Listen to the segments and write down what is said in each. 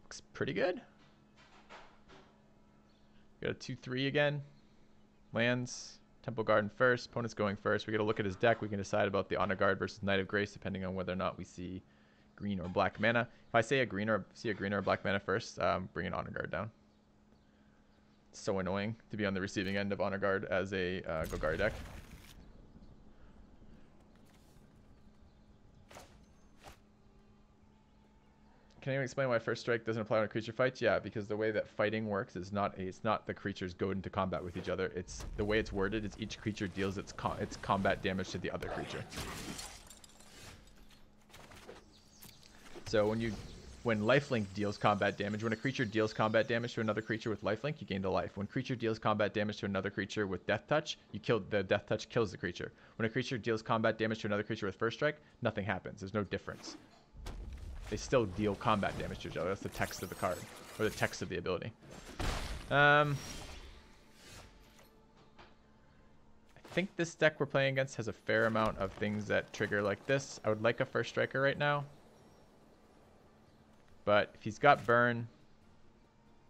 Looks pretty good. Got a 2-3 again. Lands. Temple Garden first. Opponent's going first. We got to look at his deck. We can decide about the Honor Guard versus Knight of Grace depending on whether or not we see green or black mana. If I say a green or black mana first, bring an Honor Guard down. It's so annoying to be on the receiving end of Honor Guard as a Golgari deck. Can anyone explain why first strike doesn't apply when a creature fights? Yeah, because the way that fighting works is it's not the creatures go into combat with each other. It's the way it's worded is each creature deals its combat damage to the other creature. So when lifelink deals combat damage, when a creature deals combat damage to another creature with lifelink, you gain a life. When creature deals combat damage to another creature with death touch, the death touch kills the creature. When a creature deals combat damage to another creature with first strike, nothing happens. There's no difference. They still deal combat damage to each other. That's the text of the card, or the text of the ability. I think this deck we're playing against has a fair amount of things that trigger like this. I would like a first striker right now. But if he's got burn,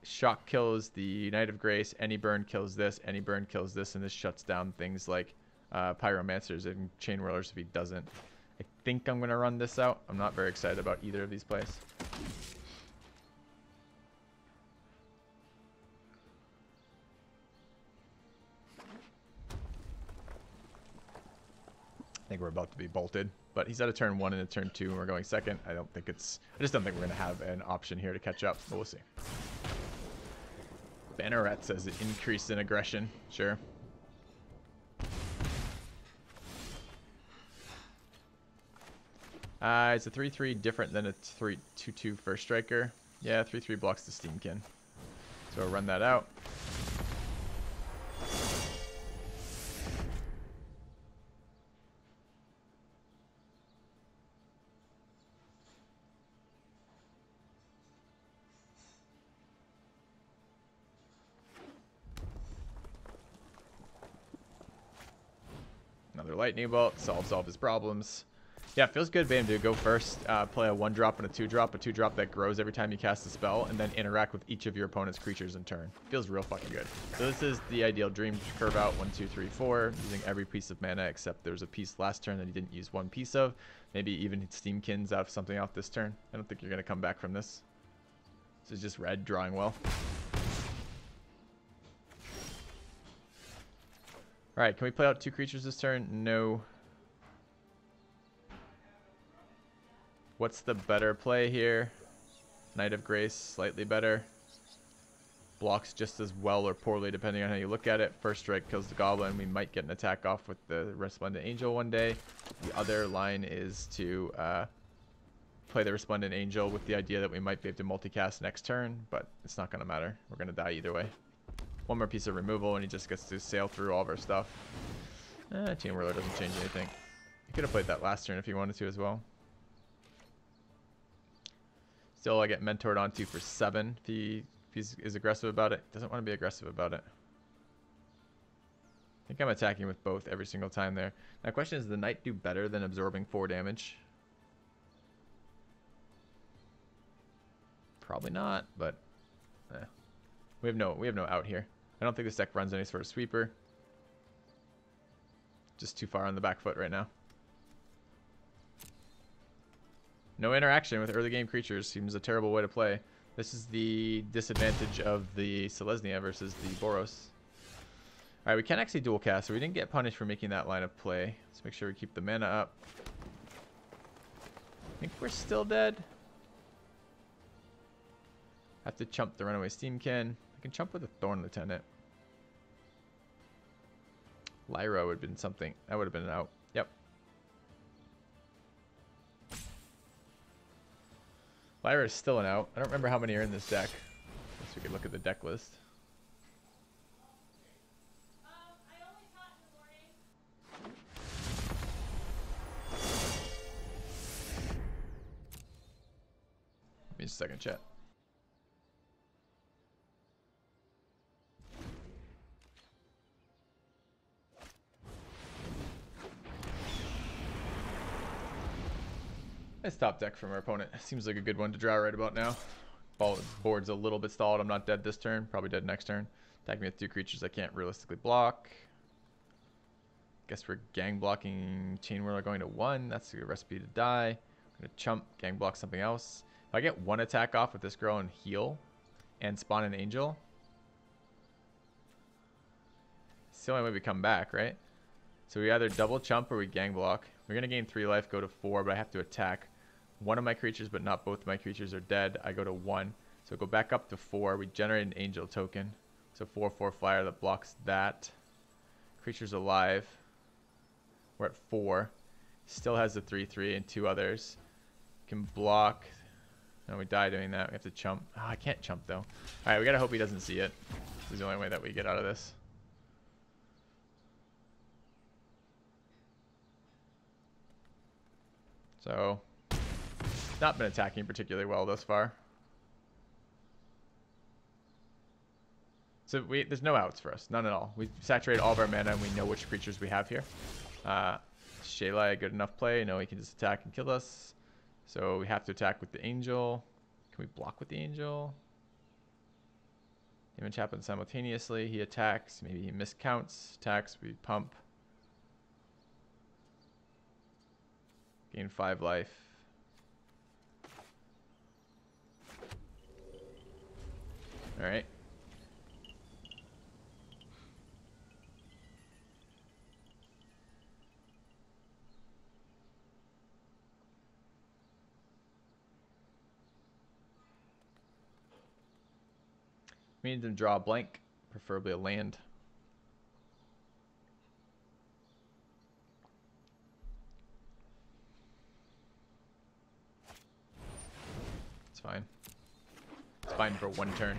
shock kills the Knight of Grace, any burn kills this, any burn kills this, and this shuts down things like Pyromancers and Chain Whirlers if he doesn't. I think I'm going to run this out. I'm not very excited about either of these plays. I think we're about to be bolted, but he's at a turn 1 and a turn 2, and we're going second. I just don't think we're going to have an option here to catch up, but we'll see. Banneret says it increased in aggression. Sure. It's a 3-3 different than a 2-2 first striker. Yeah, 3-3 blocks the Steamkin. So I'll run that out. Another lightning bolt solves all of his problems. Yeah, it feels good, Bam, to go first, play a 1-drop and a 2-drop, a 2-drop that grows every time you cast a spell, and then interact with each of your opponent's creatures in turn. Feels real fucking good. So this is the ideal dream curve out 1, 2, 3, 4, using every piece of mana except there was a piece last turn that he didn't use one piece of. Maybe even Steamkins out of something off this turn. I don't think you're going to come back from this. This is just red drawing well. Alright, can we play out 2 creatures this turn? No. What's the better play here? Knight of Grace, slightly better. Blocks just as well or poorly depending on how you look at it. First strike kills the goblin. We might get an attack off with the Resplendent Angel one day. The other line is to play the Resplendent Angel with the idea that we might be able to multicast next turn, but it's not going to matter. We're going to die either way. One more piece of removal and he just gets to sail through all of our stuff. Chain Whirler doesn't change anything. You could have played that last turn if you wanted to as well. Still, I get mentored onto for 7 if he is aggressive about it. Doesn't want to be aggressive about it. I think I'm attacking with both every single time there. Now, question is, does the Knight do better than absorbing 4 damage? Probably not, but we have no out here. I don't think this deck runs any sort of sweeper. Just too far on the back foot right now. No interaction with early game creatures seems a terrible way to play. This is the disadvantage of the Selesnya versus the Boros. Alright, we can actually dual cast, so we didn't get punished for making that line of play. Let's make sure we keep the mana up. I think we're still dead. Have to chump the Runaway Steamkin. I can chump with a Thorn Lieutenant. Lyra would have been something. That would have been an out. Yep. Lyra is still an out. I don't remember how many are in this deck. Guess we could look at the deck list. I only taught in the morning. Give me just a second, chat. Nice top deck from our opponent. Seems like a good one to draw right about now. Board's a little bit stalled. I'm not dead this turn. Probably dead next turn. Attack me with 2 creatures I can't realistically block. Guess we're gang blocking Chain Whirler going to 1. That's a recipe to die. I'm going to chump, gang block something else. If I get 1 attack off with this girl and heal and spawn an angel, it's the only way we come back, right? So we either double chump or we gang block. We're going to gain 3 life, go to 4, but I have to attack one of my creatures, but not both of my creatures are dead. I go to 1. So go back up to 4. We generate an angel token. So 4/4 flyer that blocks that. Creature's alive. We're at 4. Still has the 3/3 and 2 others. Can block. No, we die doing that. We have to chump. Oh, I can't chump though. Alright, we gotta hope he doesn't see it. This is the only way that we get out of this. So, not been attacking particularly well thus far. So there's no outs for us, none at all. We've saturated all of our mana and we know which creatures we have here. Shayla, a good enough play. No, he can just attack and kill us. So we have to attack with the angel. Can we block with the angel? Damage happens simultaneously. He attacks. Maybe he miscounts. Attacks. We pump. Gain 5 life. Alright. We need to draw a blank, preferably a land. It's fine. It's fine for 1 turn.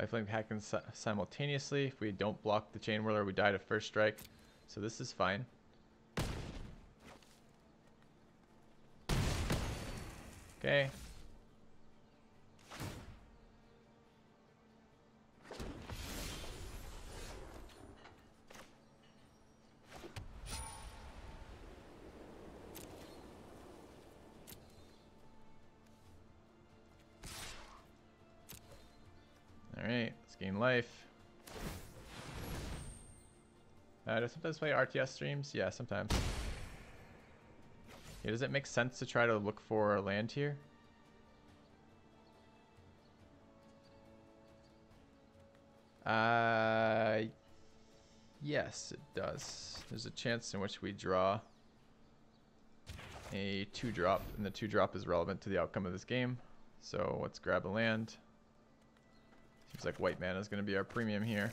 Lifelink happens simultaneously. If we don't block the Chain Whirler, we die to first strike. So this is fine. Okay. Alright, let's gain life. Do I sometimes play RTS streams? Yeah, sometimes. Yeah, does it make sense to try to look for a land here? Yes, it does. There's a chance in which we draw a 2-drop, and the 2-drop is relevant to the outcome of this game. So let's grab a land. Seems like white mana is going to be our premium here.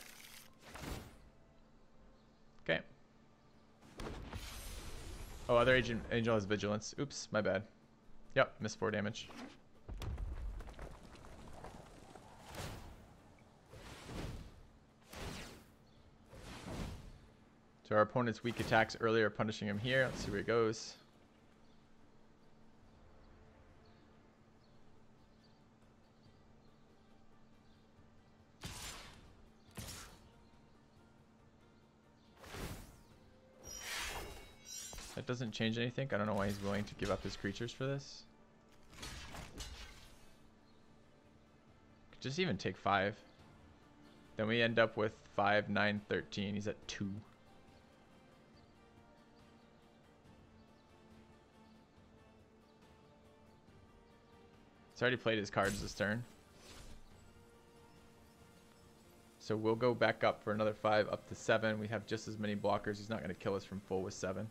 Okay. Oh, other angel has vigilance. Oops, my bad. Yep, missed 4 damage. So our opponent's weak attacks earlier, punishing him here. Let's see where he goes. That doesn't change anything. I don't know why he's willing to give up his creatures for this. Could just even take 5. Then we end up with 5, 9, 13. He's at 2. He's already played his cards this turn. So we'll go back up for another 5 up to 7. We have just as many blockers. He's not going to kill us from full with 7.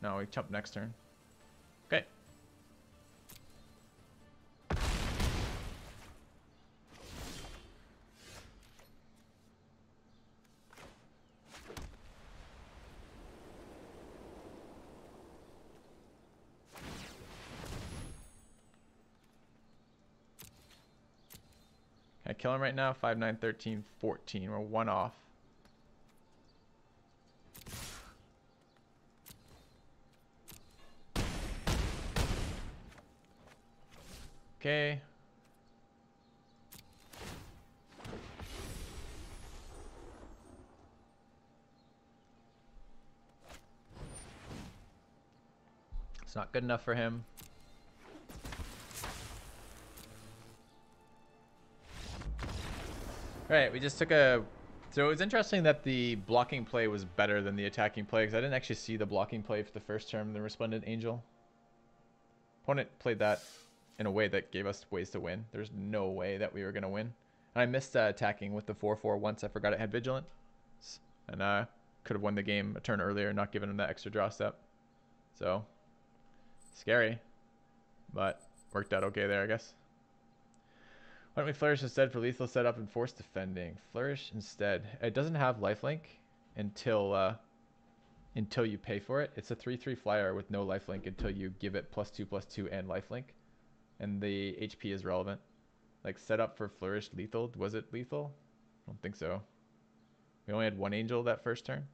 No, we chump next turn. Okay. kill him right now? 5, 9, 13, 14. We're 1 off. Okay. It's not good enough for him. Alright, we just took a... So it was interesting that the blocking play was better than the attacking play, because I didn't actually see the blocking play for the first turn, the Resplendent Angel. Opponent played that in a way that gave us ways to win. There's no way that we were going to win. And I missed attacking with the 4-4 once. I forgot it had Vigilant. And could have won the game a turn earlier, not giving him that extra draw step. So, scary. But worked out okay there, I guess. Why don't we Flourish instead for lethal setup and force defending? Flourish instead. It doesn't have lifelink until you pay for it. It's a 3/3 flyer with no lifelink until you give it +2/+2 and lifelink. And the HP is relevant. Like setup for Flourish lethal. Was it lethal? I don't think so. We only had 1 angel that first turn.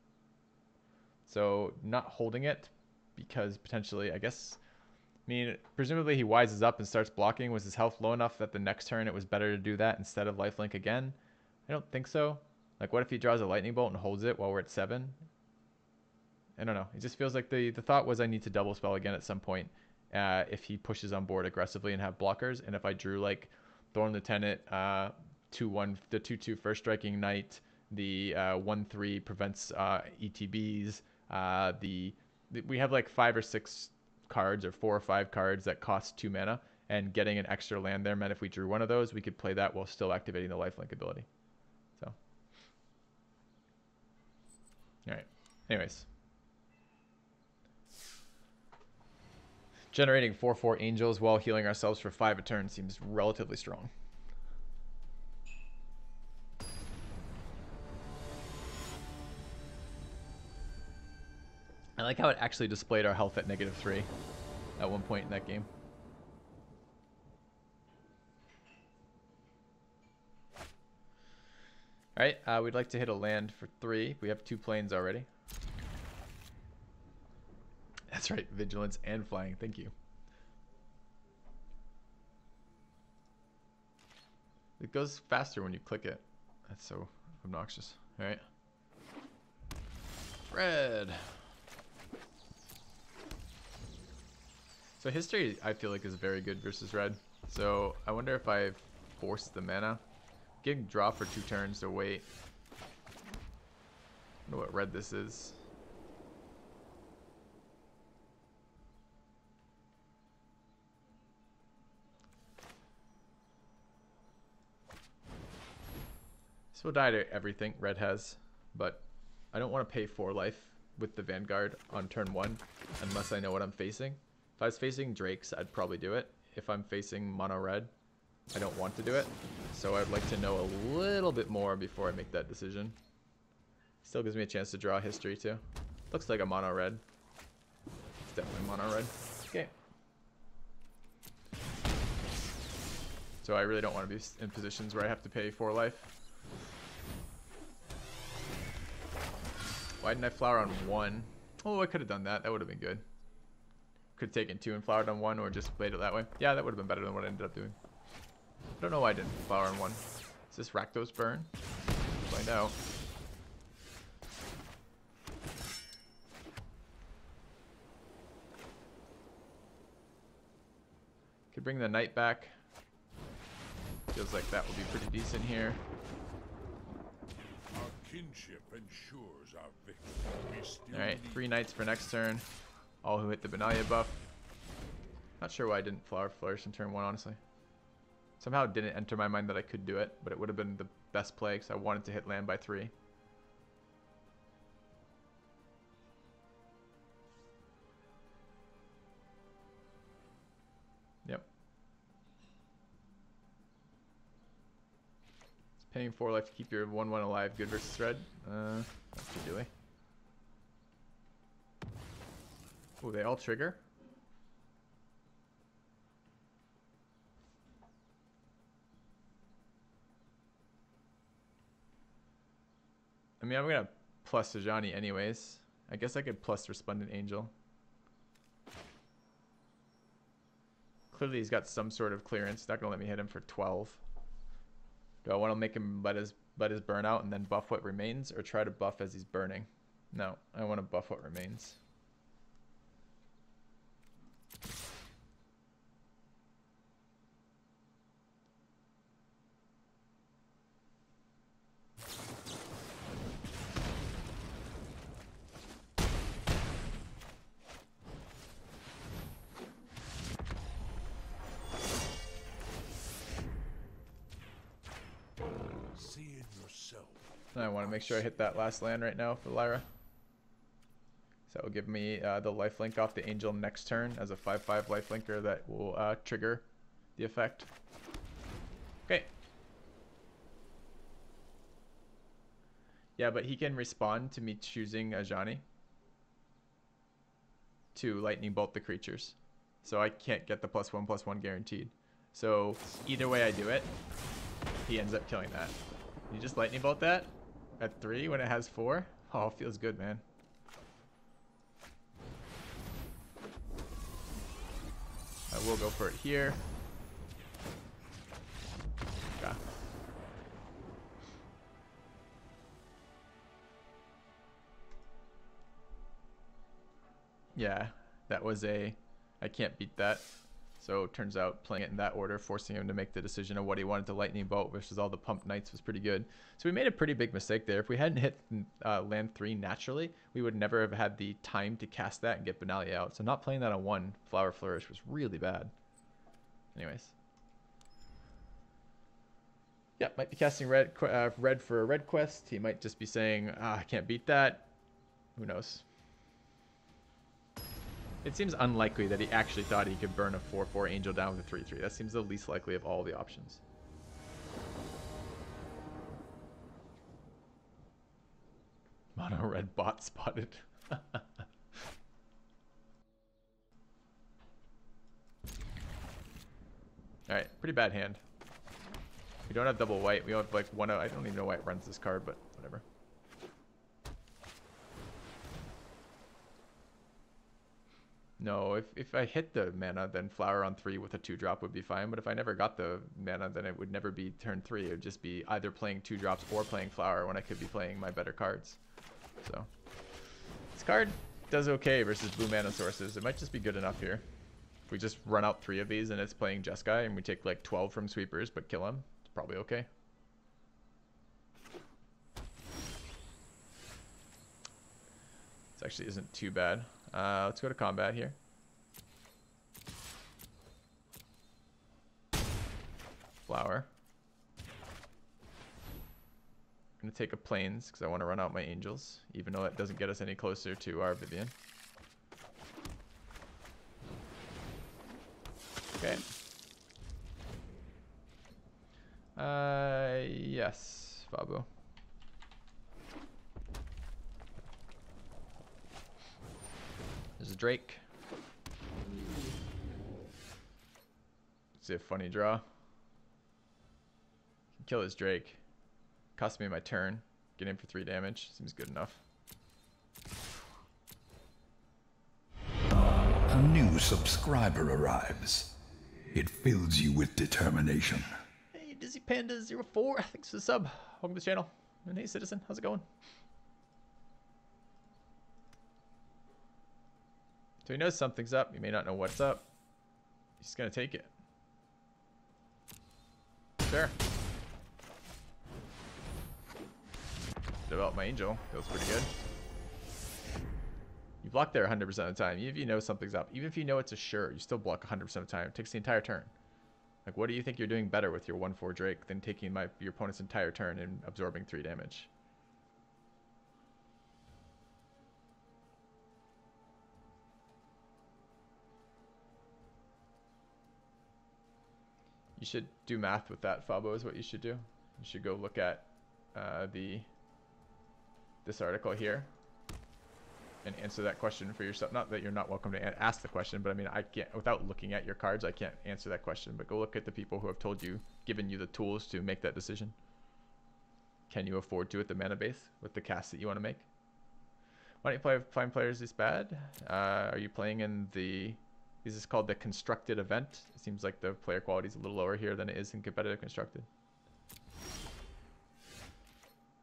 So not holding it because potentially, I guess... I mean, presumably he wises up and starts blocking. Was his health low enough that the next turn it was better to do that instead of lifelink again? I don't think so. Like, what if he draws a lightning bolt and holds it while we're at 7? I don't know. It just feels like the thought was I need to double spell again at some point if he pushes on board aggressively and have blockers. And if I drew like Thorn Lieutenant, 2-1, the 2/2 first striking knight, the 1/3 prevents ETBs. We have like 5 or 6 cards or 4 or 5 cards that cost 2 mana, and getting an extra land there meant if we drew one of those, we could play that while still activating the lifelink ability. So, all right. Anyways, generating 4/4 angels while healing ourselves for 5 a turn seems relatively strong. I like how it actually displayed our health at -3 at one point in that game. Alright, we'd like to hit a land for 3. We have 2 planes already. That's right, vigilance and flying, thank you. It goes faster when you click it. That's so obnoxious. Alright. Red. So history, I feel like, is very good versus red. So I wonder if I force the mana. Getting draw for 2 turns to wait. I don't know what red this is. This will die to everything red has, but I don't want to pay 4 life with the Vanguard on turn 1 unless I know what I'm facing. If I was facing Drakes, I'd probably do it. If I'm facing mono red, I don't want to do it. So I'd like to know a little bit more before I make that decision. Still gives me a chance to draw history too. Looks like a mono red. It's definitely mono red. Okay. So I really don't want to be in positions where I have to pay 4 life. Why didn't I flower on 1? Oh, I could have done that. That would have been good. Could have taken 2 and flowered on 1, or just played it that way. Yeah, that would have been better than what I ended up doing. I don't know why I didn't flower on 1. Is this Rakdos burn? Find out. Could bring the knight back. Feels like that would be pretty decent here. Our kinship ensures our victory. Alright, 3 knights for next turn. All who hit the Benalia buff. Not sure why I didn't flourish in turn 1, honestly. Somehow it didn't enter my mind that I could do it, but it would have been the best play because I wanted to hit land by 3. Yep. It's paying 4 life to keep your 1/1 alive. Good versus red. Not particularly. Oh, they all trigger? I mean, I'm gonna plus Sejani anyways. I guess I could plus Resplendent Angel. Clearly he's got some sort of clearance. He's not gonna let me hit him for 12. Do I want to make him let his burn out and then buff what remains, or try to buff as he's burning? No, I want to buff what remains. I want to make sure I hit that last land right now for Lyra. So that will give me the lifelink off the Angel next turn as a 5/5 lifelinker that will trigger the effect. Okay. Yeah, but he can respond to me choosing Ajani to lightning bolt the creatures. So I can't get the +1/+1 guaranteed. So either way I do it, he ends up killing that. You just lightning bolt that at 3 when it has 4? Oh, feels good, man. I will go for it here. Okay. Yeah, that was a... I can't beat that. So it turns out playing it in that order, forcing him to make the decision of what he wanted to lightning bolt versus all the pumped knights was pretty good. So we made a pretty big mistake there. If we hadn't hit land 3 naturally, we would never have had the time to cast that and get Benalia out. So not playing that on 1 Flower Flourish was really bad. Anyways. Yeah, might be casting red for a red quest. He might just be saying, I can't beat that. Who knows? It seems unlikely that he actually thought he could burn a 4/4 Angel down with a 3/3. That seems the least likely of all the options. Mono red bot spotted. Alright, pretty bad hand. We don't have double white. We have like one. I don't even know why it runs this card, but whatever. No, if I hit the mana, then Flower on 3 with a 2-drop would be fine. But if I never got the mana, then it would never be turn 3. It would just be either playing 2-drops or playing Flower when I could be playing my better cards. So this card does okay versus blue mana sources. It might just be good enough here. If we just run out 3 of these and it's playing Jeskai and we take like 12 from sweepers but kill him, it's probably okay. This actually isn't too bad. Let's go to combat here. Flower. I'm going to take a plains because I want to run out my angels, even though that doesn't get us any closer to our Vivian. Okay. Yes, Fabo. There's a Drake. It's a funny draw. Kill his Drake. Cost me my turn. Get in for 3 damage. Seems good enough. A new subscriber arrives. It fills you with determination. Hey, Dizzy Panda 04. Thanks for the sub. Welcome to the channel. And hey, Citizen. How's it going? So he knows something's up. He may not know what's up. He's going to take it. Sure. Develop my angel. Feels pretty good. You block there 100% of the time. Even if you know something's up. Even if you know it's a sure, you still block 100% of the time. It takes the entire turn. Like, what do you think you're doing better with your 1/4 Drake than taking your opponent's entire turn and absorbing 3 damage? You should do math with that, Fabo, is what you should do. You should go look at this article here and answer that question for yourself. Not that you're not welcome to ask the question, but I mean, I can't, without looking at your cards, I can't answer that question. But go look at the people who have told you, given you the tools to make that decision. can you afford to with the mana base, with the cast that you want to make? Why don't you find players this bad? Are you playing in the... This is called the constructed event. It seems like the player quality is a little lower here than it is in competitive constructed.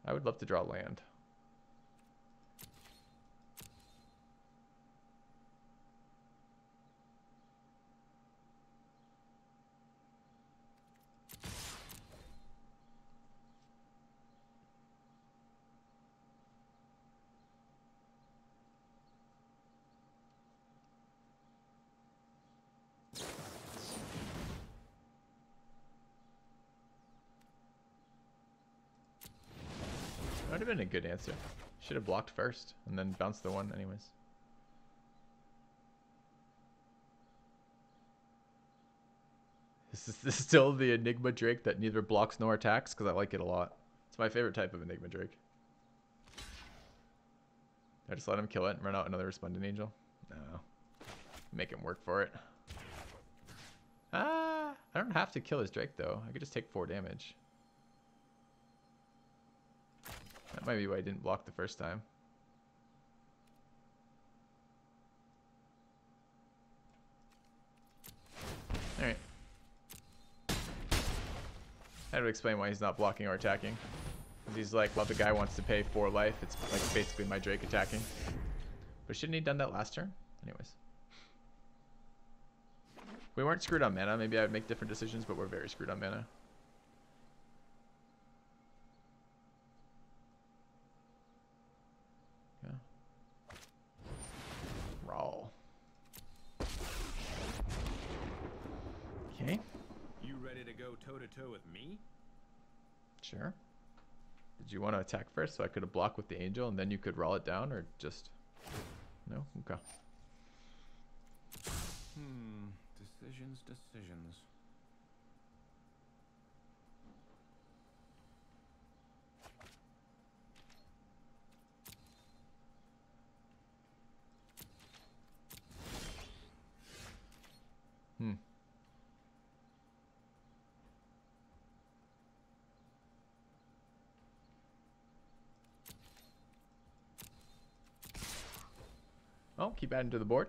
I would love to draw land. That would have been a good answer. Should have blocked first and then bounced the one anyways. This is still the Enigma Drake that neither blocks nor attacks because I like it a lot. It's my favorite type of Enigma Drake. I just let him kill it and run out another Resplendent Angel. No. Make him work for it. I don't have to kill his Drake though. I could just take 4 damage. That might be why I didn't block the first time. Alright. That would explain why he's not blocking or attacking. Because he's like, well, the guy wants to pay 4 life. It's like basically my Drake attacking. But shouldn't he have done that last turn? Anyways. We weren't screwed on mana. Maybe I would make different decisions, but we're very screwed on mana. Okay. You ready to go toe to toe with me? Sure. Did you want to attack first so I could have blocked with the angel and then you could roll it down, or just... No? Okay. Decisions. Oh, keep adding to the board.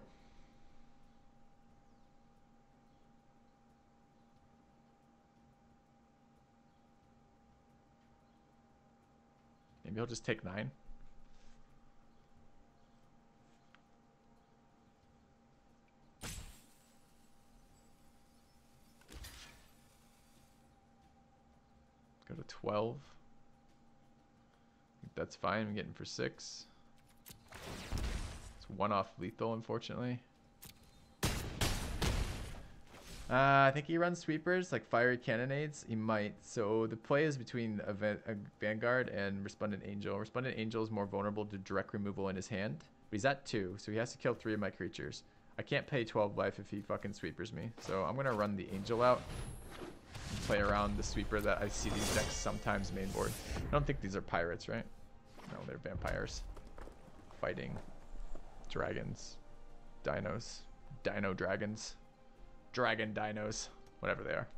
Maybe I'll just take 9. Go to 12. I think that's fine. I'm getting for 6. It's 1 off lethal, unfortunately. I think he runs sweepers, like fiery cannonades. He might. So the play is between a Vanguard and Resplendent Angel. Resplendent Angel is more vulnerable to direct removal in his hand. But he's at 2, so he has to kill 3 of my creatures. I can't pay 12 life if he fucking sweepers me. So I'm going to run the Angel out and play around the sweeper that I see these decks sometimes main board. I don't think these are pirates, right? No, they're vampires. Fighting dragons. Dinos. Dino dragons. Dragon dinos. Whatever they are.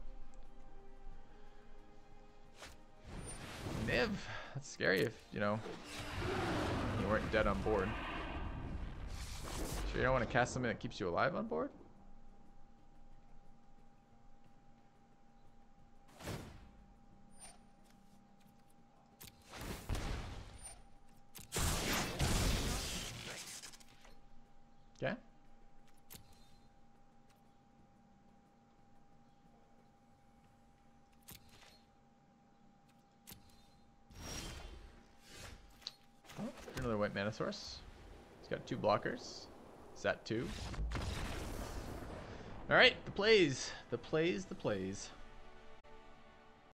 Niv. That's scary if, you know, you weren't dead on board. Sure you don't want to cast something that keeps you alive on board? Okay. Oh, another white mana source. He's got 2 blockers. Is that 2? Alright, the plays. The plays.